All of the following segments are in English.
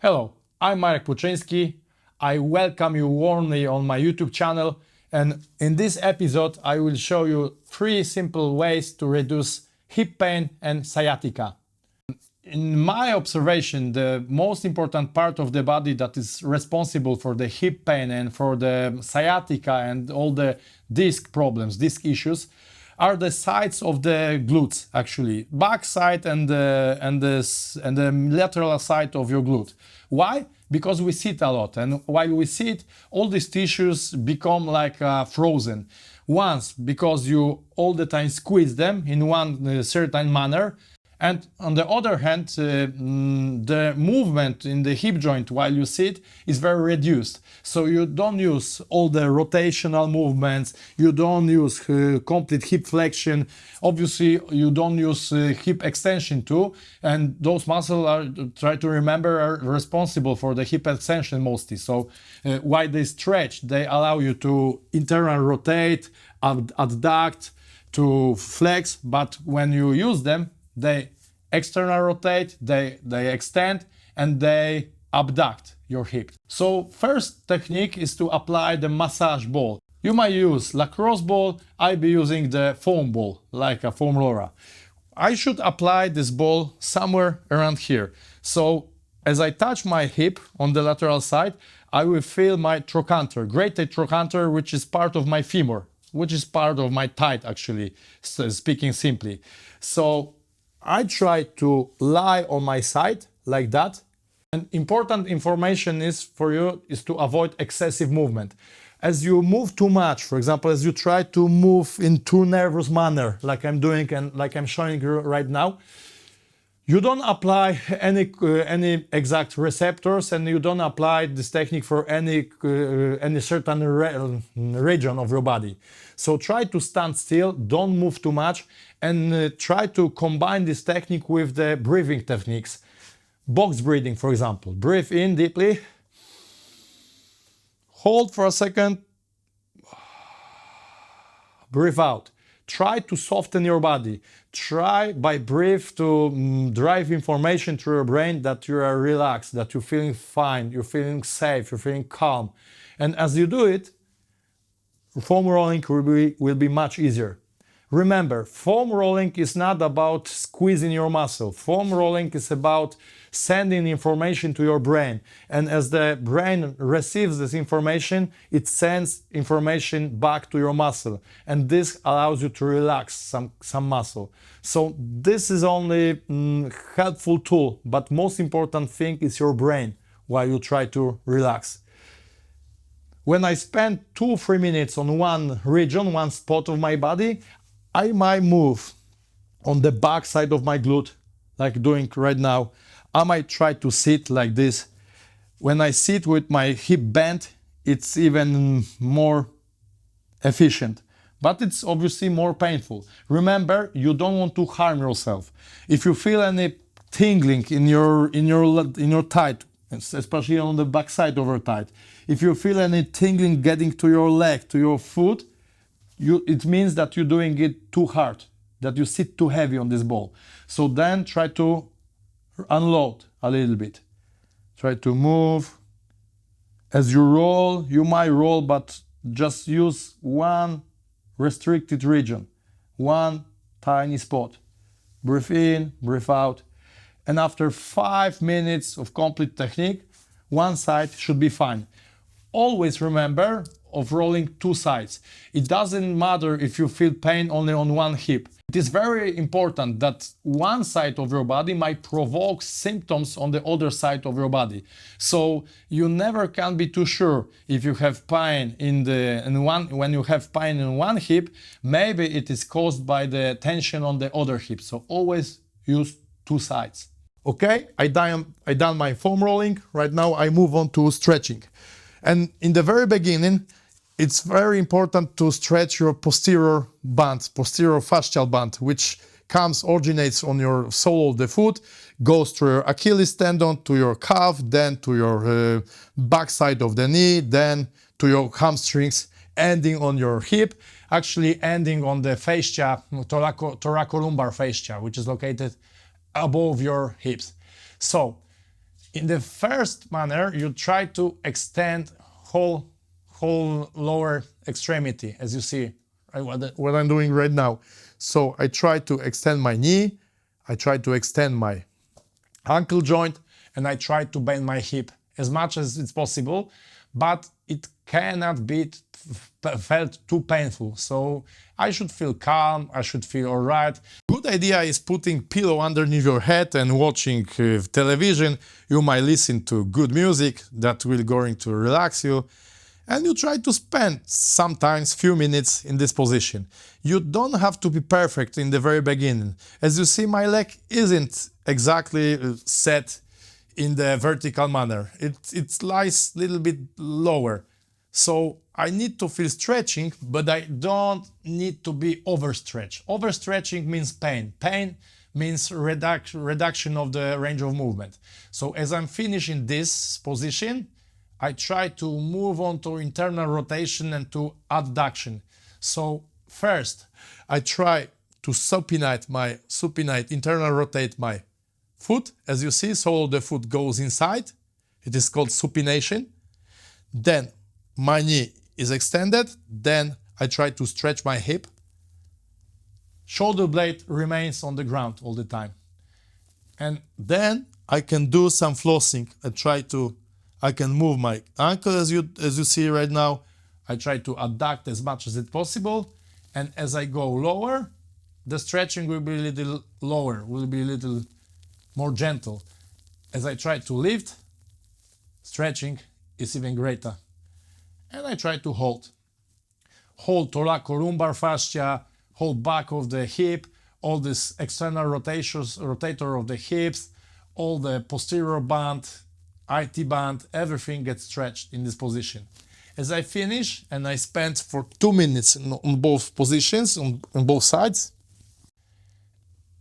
Hello, I'm Marek Purczynski. I welcome you warmly on my YouTube channel, and in this episode I will show you 3 simple ways to reduce hip pain and sciatica. In my observation, the most important part of the body that is responsible for the hip pain and for the sciatica and all the disc problems, disc issues, are the sides of the glutes, actually, back side and the lateral side of your glute. Why? Because we sit a lot, and while we sit, all these tissues become like frozen. Once, because you all the time squeeze them in one certain manner, and on the other hand, the movement in the hip joint while you sit is very reduced. So you don't use all the rotational movements, you don't use complete hip flexion, obviously you don't use hip extension too, and those muscles are, try to remember, are responsible for the hip extension mostly. So while they stretch, they allow you to internal rotate, adduct, to flex, but when you use them, they external rotate, they extend, and they abduct your hip. So first technique is to apply the massage ball. You might use lacrosse ball, I'll be using the foam ball, like a foam roller. I should apply this ball somewhere around here. So as I touch my hip on the lateral side, I will feel my trochanter, greater trochanter, which is part of my femur, which is part of my thigh actually, speaking simply. So I try to lie on my side like that. And important information is for you is to avoid excessive movement. As you move too much, for example, as you try to move in too nervous manner, like I'm doing and like I'm showing you right now, you don't apply any exact receptors, and you don't apply this technique for any certain region of your body. So try to stand still, don't move too much, and try to combine this technique with the breathing techniques. Box breathing, for example. Breathe in deeply, hold for a second, breathe out. Try to soften your body. Try by breath to drive information to your brain that you are relaxed, that you're feeling fine, you're feeling safe, you're feeling calm. And as you do it, foam rolling will be much easier. Remember, foam rolling is not about squeezing your muscle. Foam rolling is about sending information to your brain. And as the brain receives this information, it sends information back to your muscle. And this allows you to relax some muscle. So this is only helpful tool, but most important thing is your brain while you try to relax. When I spend 2-3 minutes on one region, one spot of my body, I might move on the back side of my glute, like doing right now. I might try to sit like this. When I sit with my hip bent, it's even more efficient, but it's obviously more painful. Remember, you don't want to harm yourself. If you feel any tingling in your thigh, especially on the back side of your thigh, if you feel any tingling getting to your leg, to your foot, it means that you're doing it too hard, that you sit too heavy on this ball. So then try to unload a little bit. Try to move. As you roll, you might roll, but just use one restricted region, one tiny spot. Breathe in, breathe out. And after 5 minutes of complete technique, one side should be fine. Always remember of rolling 2 sides. It doesn't matter if you feel pain only on one hip. It is very important that one side of your body might provoke symptoms on the other side of your body. So you never can be too sure if you have pain when you have pain in one hip, maybe it is caused by the tension on the other hip. So always use 2 sides. Okay, I done my foam rolling. Right now I move on to stretching. And in the very beginning, it's very important to stretch your posterior band, posterior fascial band, which originates on your sole of the foot, goes through your Achilles tendon, to your calf, then to your backside of the knee, then to your hamstrings, ending on your hip, actually ending on the fascia, thoracolumbar fascia, which is located above your hips. So In the first manner, you try to extend whole lower extremity, as you see, right, what I'm doing right now. So I try to extend my knee, I try to extend my ankle joint, and I try to bend my hip as much as it's possible, but it cannot be felt too painful. So I should feel calm, I should feel all right. Good idea is putting pillow underneath your head and watching television. You might listen to good music that will going to relax you. And you try to spend sometimes few minutes in this position. You don't have to be perfect in the very beginning. As you see, my leg isn't exactly set in the vertical manner. It lies a little bit lower. So I need to feel stretching, but I don't need to be overstretched. Overstretching means pain. Pain means reduction of the range of movement. So as I'm finishing this position, I try to move on to internal rotation and to adduction. So first, I try to supinate, internal rotate my foot, as you see, so the foot goes inside. It is called supination. Then my knee is extended. Then I try to stretch my hip. Shoulder blade remains on the ground all the time. And then I can do some flossing. I can move my ankle as you see right now. I try to adduct as much as it's possible. And as I go lower, the stretching will be a little lower, will be a little more gentle. As I try to lift, stretching is even greater. And I try to hold. Hold thoracolumbar fascia, hold back of the hip, all this external rotator of the hips, all the posterior band, IT band, everything gets stretched in this position. As I finish and I spend for 2 minutes on both positions, on both sides,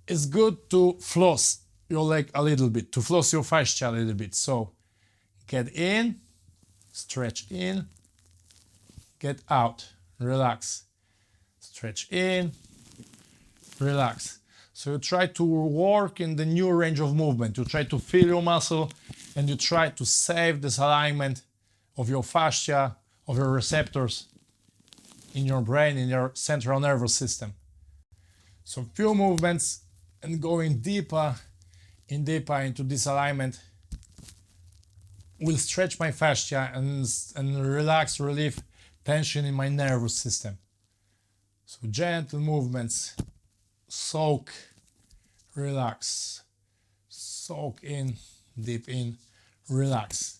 it's good to floss your leg a little bit, to floss your fascia a little bit. So get in, stretch in, get out, relax, stretch in, relax. So you try to work in the new range of movement. You try to feel your muscle and you try to save this alignment of your fascia, of your receptors in your brain, in your central nervous system. So few movements and going deeper into this alignment will stretch my fascia and relax, relieve tension in my nervous system. So gentle movements, soak, relax, soak in, deep in, relax.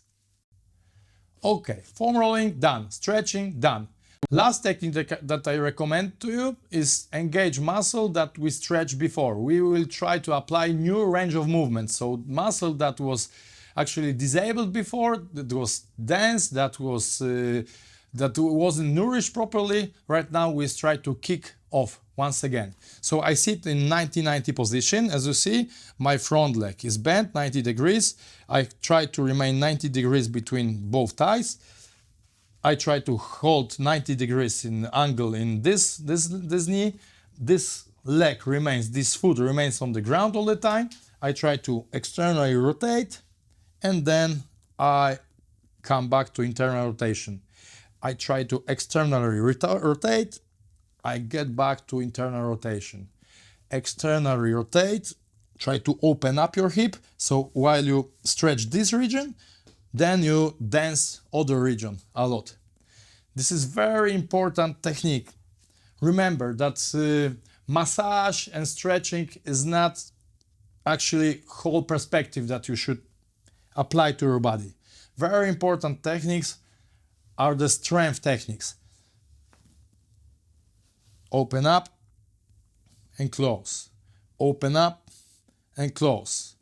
Okay, foam rolling done, stretching done. Last technique that I recommend to you is engage muscle that we stretched before. We will try to apply new range of movement. So muscle that was actually disabled before, that was dense, that wasn't nourished properly. Right now we try to kick off once again. So I sit in 90-90 position. As you see, my front leg is bent 90 degrees. I try to remain 90 degrees between both thighs. I try to hold 90 degrees in angle in this knee. This leg remains, this foot remains on the ground all the time. I try to externally rotate and then I come back to internal rotation. I try to externally rotate. I get back to internal rotation. Externally rotate, try to open up your hip. So while you stretch this region, then you dense other region a lot. This is very important technique. Remember that massage and stretching is not actually whole perspective that you should apply to your body. Very important techniques are the strength techniques. Open up and close. Open up and close.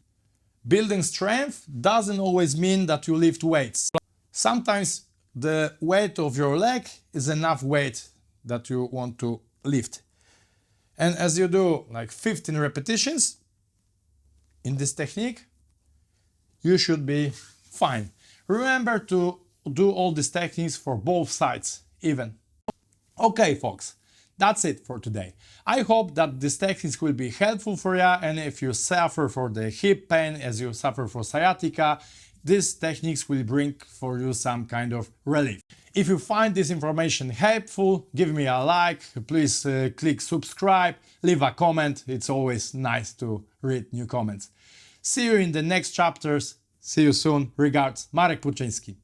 Building strength doesn't always mean that you lift weights. Sometimes the weight of your leg is enough weight that you want to lift. And as you do like 15 repetitions in this technique, you should be fine. Remember to do all these techniques for both sides even. Okay, folks, That's it for today. I hope that these techniques will be helpful for you, and if you suffer for the hip pain as you suffer for sciatica, these techniques will bring for you some kind of relief. If you find this information helpful, give me a like, please click subscribe, leave a comment, it's always nice to read new comments. See you in the next chapters, see you soon, regards, Marek Purczynski.